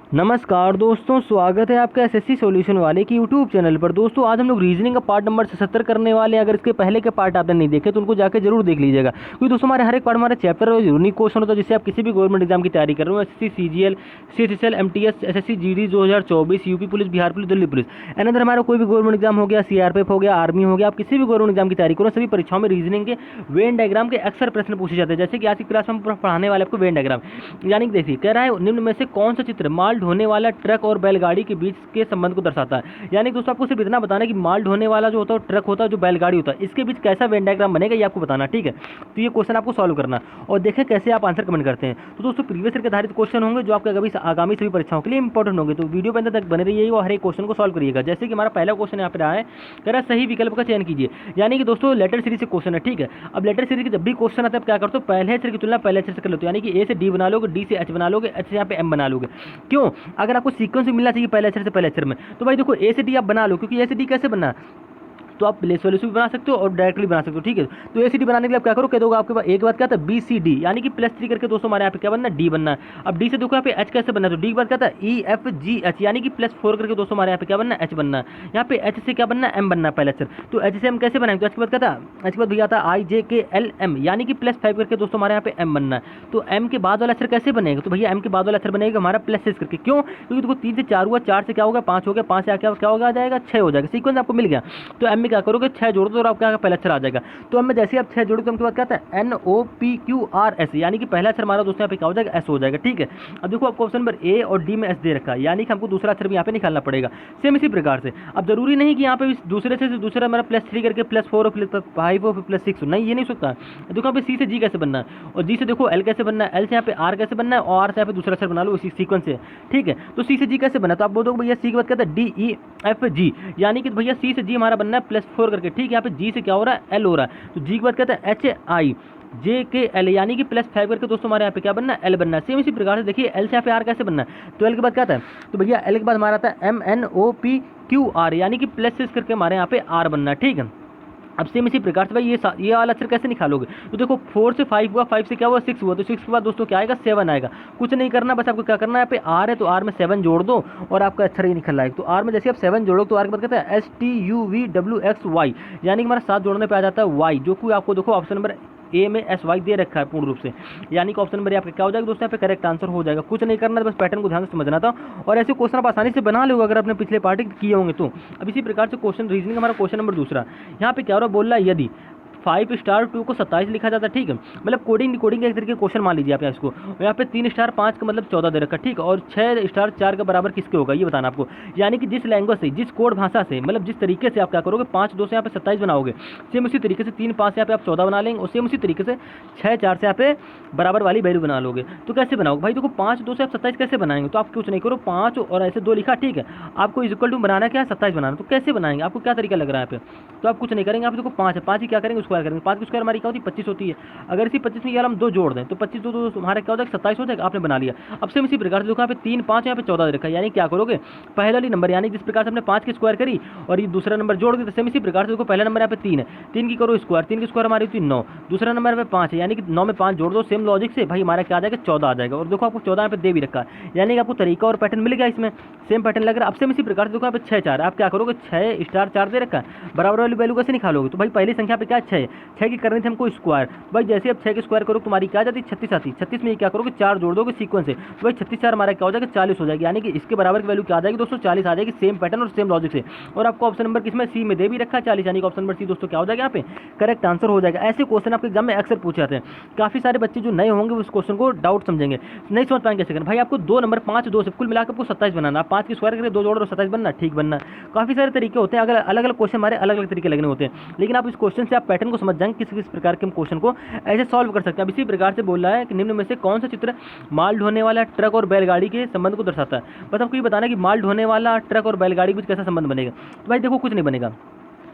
नमस्कार दोस्तों, स्वागत है आपका एसएससी सॉल्यूशन वाले की यूट्यूब चैनल पर। दोस्तों आज हम लोग रीजनिंग का पार्ट नंबर 77 करने वाले हैं। अगर इसके पहले के पार्ट आपने नहीं देखे तो उनको जाकर जरूर देख लीजिएगा, क्योंकि दोस्तों हमारे हर एक पार्ट हमारे चैप्टर और यूनिक क्वेश्चन होता है, जिससे आप किसी भी गवर्नमेंट एग्जाम की तैयारी कर रहे हो, SSC, CGL, CHSL, MTS, SSC GD 2024, UP police, Bihar police, Delhi police, another हमारा कोई भी गवर्नमेंट एग्जाम हो गया, सीआरपीएफ हो गया, आर्मी हो गया, आप किसी भी गवर्नमेंट एग्जाम की तैयारी करो, सभी परीक्षाओं में रीजनिंग के वेन डायग्राम के अक्सर प्रश्न पूछे जाते हैं। जैसे कि आज की क्लास में हम पढ़ाने वाले आपको वेन डायग्राम, यानी कि देखिए कह रहा है निम्न में से कौन सा चित्र माल ढोने वाला ट्रक और बैलगाड़ी के बीच के संबंध को दर्शाता है। यानी कि दोस्तों आपको सिर्फ इतना बताना है कि माल ढोने वाला जो होता है ट्रक होता है, जो बैलगाड़ी होता है, इसके बीच कैसा वेन डायग्राम बनेगा ये आपको बताना, ठीक है। तो ये क्वेश्चन आपको सॉल्व करना और देखें कैसे आप आंसर कमेंट करते हैं। तो दोस्तों प्रीवियस ईयर के आधारित क्वेश्चन होंगे जो आपके कभी आगामी सभी परीक्षाओं के लिए इंपॉर्टेंट होंगे, तो वीडियो पे अंत तक बने रहिए और हर एक क्वेश्चन को सॉल्व करिएगा। जैसे कि हमारा पहला क्वेश्चन यहाँ पे रहा है, कह रहा है सही विकल्प का चयन कीजिए। यानी कि दोस्तों लेटर सीरीज से क्वेश्चन है, ठीक है। अब लेटर सीरीज के जब भी क्वेश्चन आता है आप क्या करते हो, पहले अक्षर की तुलना पहले अक्षर से कर लेते हो। यानी कि ए से डी बना लोगे, डी से एच बना लोगे, एच से यहाँ पे एम बना लोगे। क्यों? अगर आपको सीक्वेंस में मिलना चाहिए पहले अक्षर से पहले अक्षर में, तो भाई देखो ए से डी आप बना लो, क्योंकि ए से डी कैसे बनना, तो आप प्लेस वैल्यू से भी बना सकते हो और डायरेक्टली बना सकते हो, ठीक है। तो ए सी डी बनाने के लिए आप क्या करो, कह दोगे आपके पास एक बात क्या था बी सी डी, यानी कि +3 करके दोस्तों हमारे यहाँ पे क्या बनना है, डी बनना है। अब डी से देखो यहाँ पे एच कैसे बनना है, तो डी के बाद क्या था ई एफ जी एच, यानी कि +4 करके दोस्तों हमारे यहाँ पे क्या बनना है, एच बनना है। यहाँ पे एच से क्या बनना है, एम बनना है पहले अक्षर। तो एच से एम कैसे बनाएंगे, तो एच के बाद क्या था, एच के बाद भैया था आई जे के एल एम, यानी कि +5 करके दोस्तों हमारे यहाँ पे एम बनना है। तो एम के बाद वाला अक्षर कैसे बनेगा, तो भैया एम के बाद वाला अक्षर बनेगा हमारा +6 करके। क्यों? क्योंकि देखो 3 से 4 हुआ, 4 से क्या होगा 5 हो गया, 5 से क्या होगा आ जाएगा 6 हो जाएगा। सीक्वेंस आपको मिल गया। तो एम में क्या करोगे 6 जोड़ दो और आपका पहला अक्षर आ जाएगा। तो अब मैं जैसे आप 6 जोड़ोगे तो उनके बाद क्या था N O P Q R S, यानी कि पहला अक्षर हमारा दोस्तों यहाँ पे क्या हो जाएगा, एस हो जाएगा, ठीक है। अब देखो आपको ऑप्शन नंबर ए और डी में एस दे रखा है, यानी कि हमको दूसरा अक्षर भी यहाँ पे निकालना पड़ेगा सेम इसी प्रकार से। अब जरूरी नहीं कि यहाँ पे दूसरे से दूसरा हमारा +3 करके +4 और +5 और +6 नहीं, ये नहीं सकता। देखो यहाँ पे सी से जी कैसे बनना है और जी से देखो एल कैसे बनना है, एल से यहाँ पे आर कैसे बनना है और आर से यहाँ पे दूसरा अक्षर बना लो इसी सीक्वेंस से, ठीक है। तो सी से जी कैसे बना, तो आप बोलोगे भैया सी के बाद क्या था डी ई एफ जी, यानी कि भैया सी से जी हमारा बनना है +4 करके, ठीक है। यहाँ पे जी से क्या हो रहा है, एल हो रहा है। तो जी के बाद कहता है एच आई जे के एल, यानी कि +5 करके दोस्तों हमारे यहाँ पे क्या बनना है, एल बनना है। सेम इसी प्रकार से देखिए एल से यहाँ पे आर कैसे बनना है, तो एल के बाद क्या था, तो भैया एल के बाद हमारा आता है M N O P Q R, यानी कि +6 करके हमारे यहाँ पे आर बनना है, ठीक है। अब सेम इसी प्रकार से भाई ये वाला अक्षर कैसे निकालोगे, तो देखो 4 से 5 हुआ, 5 से क्या हुआ 6 हुआ, तो 6 के बाद दोस्तों क्या आएगा 7 आएगा। कुछ नहीं करना, बस आपको क्या करना है, यहाँ पे आर है तो आर में 7 जोड़ दो और आपका अक्षर ही निकल आएगा। तो आर में जैसे आप 7 जोड़ोगे तो आर के बाद कहता है STUVWXY, यानी कि हमारा 7 जोड़ने पे आ जाता है वाई, जो कि आपको देखो ऑप्शन नंबर ए में SY दे रखा है पूर्ण रूप से, यानी कि ऑप्शन नंबर आपका क्या हो जाएगा दोस्तों, यहाँ पे करेक्ट आंसर हो जाएगा। कुछ नहीं करना, बस पैटर्न को ध्यान से समझना था और ऐसे क्वेश्चन आप आसानी से बना लोगे अगर आपने पिछले पार्ट किए होंगे तो। अब इसी प्रकार से क्वेश्चन रीजनिंग हमारा क्वेश्चन नंबर दूसरा, यहाँ पे क्या हो रहा है, बोल रहा है यदि 5 स्टार 2 को 27 लिखा जाता है, ठीक है। मतलब कोडिंग डिकोडिंग एक तरीके क्वेश्चन मान लीजिए आप इसको, यहाँ पे 3 स्टार 5 का मतलब 14 दे रखा, ठीक है। और 6 स्टार 4 का बराबर किसके होगा ये बताना आपको, यानी कि जिस लैंग्वेज से, जिस कोड भाषा से, मतलब जिस तरीके से आप क्या करोगे 5 2 से यहाँ पे 27 बनाओगे, सेम उसी तरीके से 3 5 से यहाँ पे आप 14 बना लेंगे और सेम उसी तरीके से 6 4 से यहाँ पे बराबर वाली वैल्यू बना लोगे। तो कैसे बनाओगे भाई, देखो 5 2 से आप 27 कैसे बनाएंगे, तो आप कुछ नहीं करो 5 और ऐसे 2 लिखा, ठीक है। आपको इक्वल टू बनाना क्या है 27 बनाना, तो कैसे बनाएंगे, आपको क्या तरीका लग रहा है यहाँ पे, तो आप कुछ नहीं करेंगे। आप देखो 5 है, 5 ही क्या करेंगे स्क्वायर करेंगे, 5 की स्क्वायर हमारी क्या होती है 25 होती है। अगर इसी 25 में यार हम 2 जोड़ दें तो 25 2 हमारा क्या हो जाएगा 27 हो जाएगा, आपने बना लिया। अब सेम इसी प्रकार से देखो यहाँ पे 3 5 यहाँ पे 14 दे रखा है, यानी क्या करोगे पहले वाली नंबर, यानी जिस प्रकार से हमने 5 की स्क्वायर करी और ये दूसरा नंबर जोड़ दिया, सेम इसी प्रकार से देखो पहला नंबर यहाँ पे 3 है, 3 की करो स्क्वायर, 3 की स्क्वायर हमारी होती है 9, दूसरा नंबर पे 5 है, यानी कि 9 में 5 जोड़ दो, सेम लॉजिक से भाई हमारा क्या आ जाएगा 14 आ जाएगा। और देखो आपको 14 यहाँ पे दे भी रखा है, यानी कि आपको तरीका और पैटर्न मिल गया इसमें, सेम पैटर्न लग रहा है। अब सेम इसी प्रकार से देखो यहाँ पे 6 4 आप क्या करोगे 6 स्टार 4 दे रखा है, बराबर वाली वैल्यू कैसे निकालोगे, तो भाई पहली संख्या पे क्या 6 की करनी थी हमको स्क्वायर, भाई जैसे आप 6 की स्क्वायर करो तुम्हारी क्या आ जाती है 36 आती है, 36 में क्या करोगे 4 जोड़ दोगे सीक्वेंस से, तो भाई 36 4 हमारा क्या हो जाएगा 40 हो जाएगी, यानी कि इसके बराबर की वैल्यू क्या आ जाएगी दोस्तों 40 आ जाएगी, सेम पैटर्न और सेम लॉजिक से। और आपको ऑप्शन नंबर किसमें सी में दे भी रखा है 40, यानी कि ऑप्शन नंबर सी दोस्तों क्या हो जाएगा यहाँ पे करेक्ट आंसर हो जाएगा। ऐसे क्वेश्चन आपके एग्जाम में अक्सर पूछे जाते हैं, काफी सारे बच्चे जो नए होंगे उस क्वेश्चन को डाउट समझेंगे, नहीं समझ पाएंगे कैसे करना। भाई आपको 2 नंबर 5 2 से कुल मिलाकर आपको 27 बनाना, आप 5 की स्क्वायर करके 2 जोड़ और 27 बनना, ठीक बनना। काफी सारे तरीके होते हैं, अगर अलग अलग क्वेश्चन हमारे अलग अलग तरीके लगने होते हैं, लेकिन आप इस क्वेश्चन से आप पैटर्न को समझ जाएंगे किस किस प्रकार के हम क्वेश्चन को ऐसे सॉल्व कर सकते हैं। अब इसी प्रकार से बोल रहा है कि निम्न में से कौन सा चित्र माल ढोने वाला ट्रक और बैलगाड़ी के संबंध को दर्शाता है। बस आपको ये बताना कि माल ढोने वाला ट्रक और बैलगाड़ी के बीच कैसा संबंध बनेगा, तो भाई देखो कुछ नहीं बनेगा।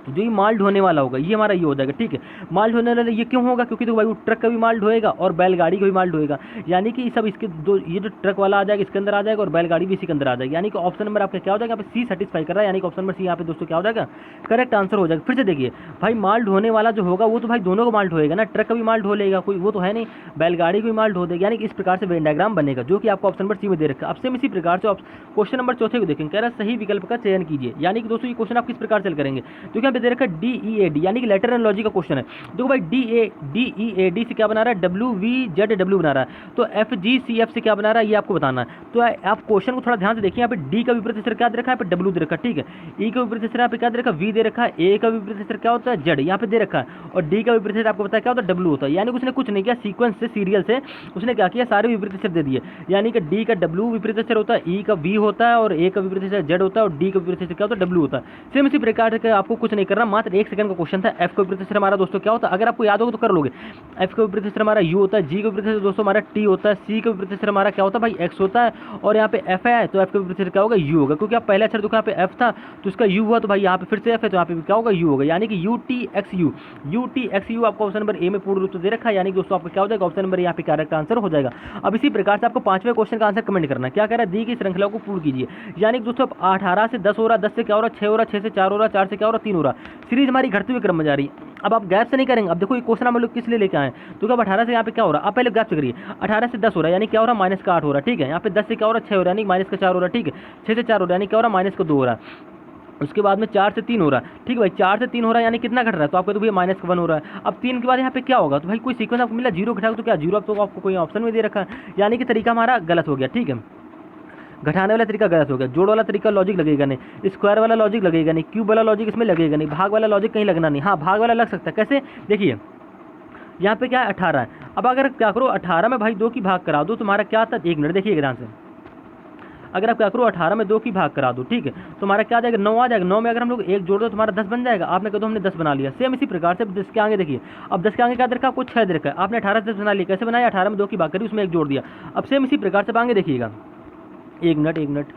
तो जो ये माल ढोने वाला होगा ये हमारा ये हो जाएगा, ठीक है। माल ढोने वाला ये क्यों होगा, क्योंकि तो भाई वो ट्रक का भी माल ढोएगा और बैलगाड़ी का भी माल ढोएगा, यानी कि सब इसके दो, ये जो ट्रक वाला आ जाएगा इसके अंदर आ जाएगा और बैलगाड़ी भी इसी के अंदर आ जाएगी, यानी कि ऑप्शन नंबर आपका क्या हो जाएगा, यहाँ पे सी सेटिस्फाई कर रहा है, यानी कि ऑप्शन नंबर सी यहाँ पे दोस्तों क्या हो जाएगा, करेक्ट आंसर हो जाएगा। फिर से देखिए भाई माल ढोने वाला जो होगा वो तो भाई दोनों को माल ढोएगा ना, ट्रक का भी माल ढो लेगा कोई, वो तो है नहीं, बैलगाड़ी को भी माल ढो देगा, यानी कि इस प्रकार से वेन डायग्राम बनेगा, जो कि आपको ऑप्शन नंबर सी में दे रखा है। अब सेम इसी प्रकार से क्वेश्चन नंबर चौथे को देखेंगे, कह रहा है सही विकल्प का चयन कीजिए, यानी कि दोस्तों ये क्वेश्चन आप किस प्रकार से करेंगे, तो यहाँ पे दे रखा है DEAD, यानी कि लेटर एनालॉजी का क्वेश्चन है। देखो भाई DEAD से क्या बना रहा है, WVZW बना रहा है, तो FGCF से क्या बना रहा है ये आपको बताना है। तो आप क्वेश्चन को थोड़ा ध्यान से देखिए, यहाँ पे D का विपरीत अक्षर क्या दे रखा है, यहाँ पे W दे रखा है, ठीक है। E का विपरीत अक्षर यहाँ पे क्या दे रखा है, V दे रखा है। A का विपरीत अक्षर क्या होता है, Z यहाँ पे दे रखा है, और D का विपरीत अक्षर आपको पता है क्या होता है, W होता है। यानी कि उसने कुछ नहीं किया, सीक्वेंस से सीरियल से उसने क्या किया, सारे विपरीत अक्षर दे दिए, यानी कि D का W विपरीत अक्षर होता है, E का V होता है, और A का विपरीत अक्षर Z होता है, और D का विपरीत अक्षर क्या होता है, W होता है। सेम इसी प्रकार से आपको कुछ नहीं करना, मात्र 1 सेकंड का क्वेश्चन था। F का विपरीत अक्षर हमारा दोस्तों क्या होता है, अगर आपको याद होगा तो कर लोगे। F का विपरीत अक्षर हमारा U होता है, G का विपरीत अक्षर दोस्तों हमारा T होता है, C का विपरीत अक्षर हमारा क्या होता है भाई X होता है, और यहाँ पे F है तो F का विपरीत अक्षर क्या होगा, U होगा, क्योंकि आप पहले अक्षर देखो यहाँ पे F था तो इसका U हुआ, तो भाई यहाँ पे फिर से F है तो यहाँ पे क्या होगा, U होगा, यानी कि UTXU आपको ऑप्शन नंबर ए में पूर्ण रूप से दे रखा है, यानी कि दोस्तों आपको क्या हो जाएगा, ऑप्शन नंबर यहाँ पे करेक्ट आंसर हो जाएगा। अब इसी प्रकार से आपको 5वें क्वेश्चन का आंसर कमेंट करना है, क्या कह रहा है, दी की श्रृंखला को पूर्ण कीजिए, यानी कि दोस्तों 18 से 10 हो रहा, 10 से क्या हो रहा, 6 हो रहा, 6 से 4 हो रहा, 4 से क्या हो रहा, 3 हो रहा, सीरीज हमारी घटते हुए क्रम में जा रही है। अब आप गैप से नहीं करेंगे, अब देखो ये क्वेश्चन हम लोग किस लिए लेके आए हैं, तो अब 18 से यहाँ पे क्या हो रहा है, आप पहले गैप से करिए, 18 से 10 हो रहा है यानी क्या हो रहा है, माइनस का 8 हो रहा है, ठीक है। यहाँ पे 10 से क्या हो रहा है, 6 हो रहा है, यानी माइनस का 4 हो रहा है, ठीक है। 6 से 4 हो रहा है यानी क्या हो रहा है, माइनस का 2 हो रहा है। उसके बाद में 4 से 3 हो रहा है, ठीक है भाई, 4 से 3 हो रहा है यानी कितना घट रहा है, तो आपको तो भैया माइनस का 1 हो रहा है। अब 3 के बाद यहाँ पे क्या होगा, तो भाई कोई सीक्वेंस आपको मिला, 0 घटाओ तो क्या 0, अब तो आपको कोई ऑप्शन में दे रखा है, यानी कि तरीका हमारा गलत हो गया, ठीक है। घटाने वाला तरीका गलत हो गया, जोड़ वाला तरीका लॉजिक लगेगा नहीं, स्क्वायर वाला लॉजिक लगेगा नहीं, क्यूब वाला लॉजिक इसमें लगेगा नहीं, भाग वाला लॉजिक कहीं लगना नहीं, हाँ भाग वाला लग सकता है। कैसे, देखिए यहाँ पे क्या है 18 है, अब अगर क्या करो 18 में भाई 2 की भाग करा दो, तुम्हारा क्या आता है, 1 मिनट देखिए ध्यान से, अगर आप क्या करो 18 में 2 की भाग करा दो, ठीक है, तुम्हारा क्या आ जाएगा, 9 आ जाएगा। 9 में अगर हम लोग 1 जोड़ दो तुम्हारा 10 बन जाएगा, आपने कहा तो हमने 10 बना लिया। सेम इसी प्रकार से 10 के आगे देखिए, अब 10 के आगे क्या दे रखा है, कुछ 6 दे रखा है, आपने 18 से 10 बना लिया, कैसे बनाया, 18 में 2 की भाग करी उसमें 1 जोड़ दिया। अब सेम इसी प्रकार से आगे देखिएगा, 1 मिनट,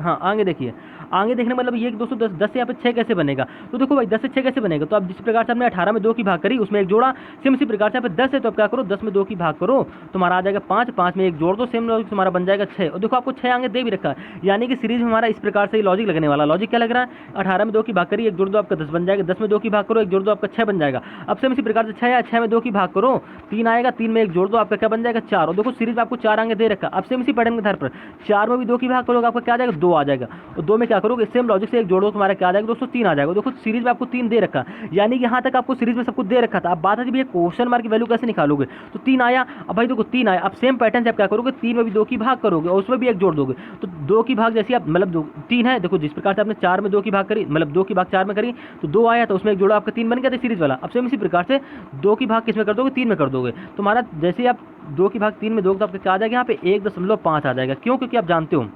हाँ आगे देखिए, आगे देखने मतलब ये दोस्तों 10 से यहाँ पे 6 कैसे बनेगा, तो देखो भाई 10 से 6 कैसे बनेगा, तो अब जिस प्रकार से हमने 18 में 2 की भाग करी उसमें 1 जोड़ा, सेम इसी प्रकार से यहाँ पे 10 है तो अब क्या करो 10 में 2 की भाग करो, तुम्हारा आ जाएगा 5, 5 में 1 जोड़ दो, सेम लॉजिक तुम्हारा बन जाएगा 6, और देखो आपको 6 आगे दे भी रखा है, यानी कि सीरीज में हमारा इस प्रकार से लॉजिक लगने वाला। लॉजिक क्या लग रहा है, 18 में 2 की भाग करी 1 जोड़ दो आपका 10 बन जाएगा, 10 में 2 की भाग करो 1 जोड़ दो आपका 6 बन जाएगा। अब सेम इसी प्रकार से 6 है, 6 में 2 की भाग करो 3 आएगा, 3 में 1 जोड़ दो आपका क्या बन जाएगा 4, और देखो सीरीज में आपको 4 आगे दे रखा। अब सेम इसी पैटर्न के आधार पर 4 में भी 2 की भाग करोगे आपका क्या आ जाएगा 2 आ जाएगा, और 2 में क्या करोगे सेम लॉजिक से 1 जोड़ो तुम्हारा क्या आ जाएगा दोस्तों 3 आ जाएगा। देखो सीरीज में आपको 3 दे रखा, यानी कि यहाँ तक आपको सीरीज में सब कुछ दे रखा था। अब बात है भैया क्वेश्चन मार्क की वैल्यू कैसे निकालोगे, तो 3 आया, अब भाई देखो 3 आया, अब सेम पैटर्न से आप क्या करोगे 3 में भी 2 की भाग करोगे और उसमें भी 1 जोड़ दोगे, तो 2 की भाग जैसे आप मतलब 3 है, देखो जिस प्रकार से आपने 4 में 2 की भाग करी मतलब 2 की भाग 4 में करी तो 2 आया, तो उसमें 1 जोड़ा आपका 3 बन गया था सीरीज वाला। अब सेम इसी प्रकार से 2 की भाग किस में कर दोगे 3 में कर दोगे, तुम्हारा जैसे आप 2 की भाग 3 में दोगे तो आपका क्या आ जाएगा यहाँ पे 1.5 आ जाएगा। क्यों, क्योंकि आप जानते हो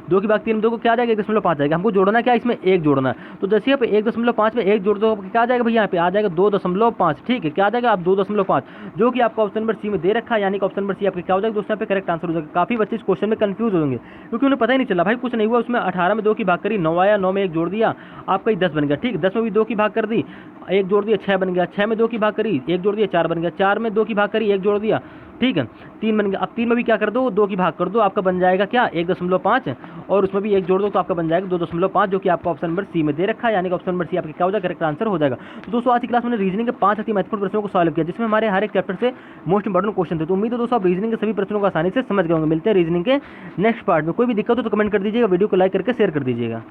2 की भाग 3 में 2 को क्या आ जाएगा 1.5 आएगा, हमको जोड़ना क्या इसमें 1 जोड़ना है, तो जैसे यहाँ पे 1.5 में 1 जोड़ दो क्या आ जाएगा भैया यहाँ पे आ जाएगा 2.5, ठीक है, क्या आ जाएगा आप 2.5, जो कि आपको ऑप्शन नंबर सी में दे रखा है, यानी कि ऑप्शन नंबर सी आपका क्या हो जाएगा दोस्तों यहाँ पे करेक्ट आंसर हो जाएगा। काफी बच्चे इस क्वेश्चन में कंफ्यूज होंगे क्योंकि उन्हें पता ही नहीं चला भाई कुछ नहीं हुआ, उसमें 18 में 2 की भाग करी 9 आया, 9 में 1 जोड़ दिया आपका 10 बन गया, ठीक, 10 में भी 2 की भाग कर दी 1 जोड़ दिया 6 बन गया, 6 में 2 की भाग करी 1 जोड़ दिया 4 बन गया, 4 में 2 की भाग करी 1 जोड़ दिया, ठीक है 3 बन गया। अब 3 में भी क्या कर दो 2 की भाग कर दो, आपका बन जाएगा क्या 1.5 और उसमें भी 1 जोड़ दो तो आपका बन जाएगा 2.5, जो कि आपका ऑप्शन नंबर सी में दे रखा है, यानी कि ऑप्शन नंबर सी आपका क्या हो जाएगा करेक्ट आंसर हो जाएगा। तो दोस्तों आज की क्लास में रीजनिंग के 5 अति महत्वपूर्ण प्रश्नों को सॉल्व किया, जिसमें हमारे हर एक चैप्टर से मोस्ट इंपॉर्टेंट क्वेश्चन थे। तो उम्मीद है दोस्तों आप रीजनिंग के सभी प्रश्नों को आसानी से समझ गए होंगे। मिलते हैं रीजनिंग के नेक्स्ट पार्ट में, कोई भी दिक्कत हो तो कमेंट कर दीजिएगा, वीडियो को लाइक करके शेयर कर दीजिएगा।